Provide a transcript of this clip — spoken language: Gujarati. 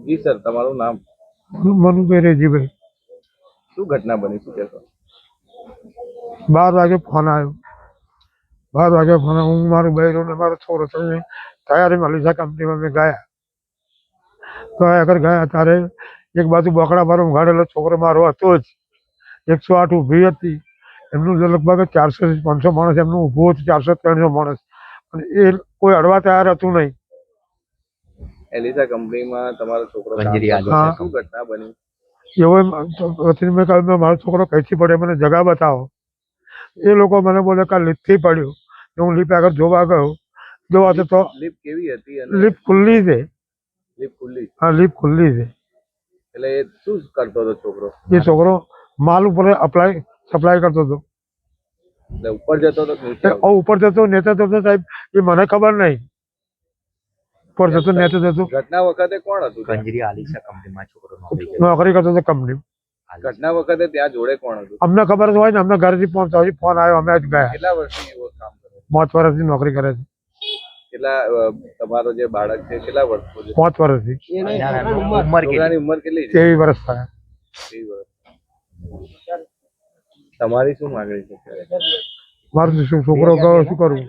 જી સર, તમારું નામ? મનુભાઈ રેજીભાઈ. શું ઘટના બની, શું કહેશો? 12 વાગે ફોન આવ્યો. 12 વાગે ફોન આવ્યો. હું મારું બૈરું ને મારો છોકરો થઈને તૈયારીમાં લીધા કંપનીમાં અમે ગયા. તો આગળ ગયા ત્યારે એક બાજુ બોકડા પર ઊંઘાડેલો છોકરો મારો હતો જ. 108 ઊભી હતી. એમનું લગભગ 400 થી 500 માણસ એમનું ઊભું હતું, 400-300 માણસ. અને એ કોઈ અડવા તૈયાર હતું નહીં. એલિસા કંપનીમાં તમારો છોકરો કામ મંજરી કરતો. હા. શું ઘટના બની? એવો મેં કહ્યું મારો છોકરો કઈથી પડ્યો, મને જગા બતાવો. એ લોકો મને બોલે કે લીપથી પડ્યો. હું લીપ આગળ જોવા ગયો. જોવા તો લીપ કેવી હતી? અને લીપ ખુલ્લી છે. લીપ ખુલ્લી? હા, લીપ ખુલ્લી છે. એટલે એ શું કરતો હતો છોકરો? એ છોકરો માલ ઉપર સપ્લાય કરતો હતો. એટલે ઉપર જતો હતો કે નીચે? ઉપર જતો નેતા જતો સાહેબ, એ મને ખબર નહીં. ઉપર જતો નેતા જતો. ઘટના વખતે કોણ હતું ત્યાં? મંજરી આલિશા કંપનીમાં છોકરો નોકરી કરે. નોકરી કરતો હતો કંપની. ઘટના વખતે ત્યાં જોડે કોણ હતું? અમને ખબર જ હોય ને, અમને ઘરેથી ફોન આવ્યો, અમે જ ગયા. કેટલા વર્ષથી એવો કામ કરે? 5 વર્ષથી નોકરી કરે છે. કેટલા તમારો જે બાળક છે કેટલા વર્ષનો છે? 5 વર્ષથી. ઉંમર કેટલી? છોકરાની ઉંમર કેટલી છે? 23 વર્ષ થયા. 23 વર્ષ. તમારી શું માંગણી છે? મારો છોકરો ગયો, શું કરવું?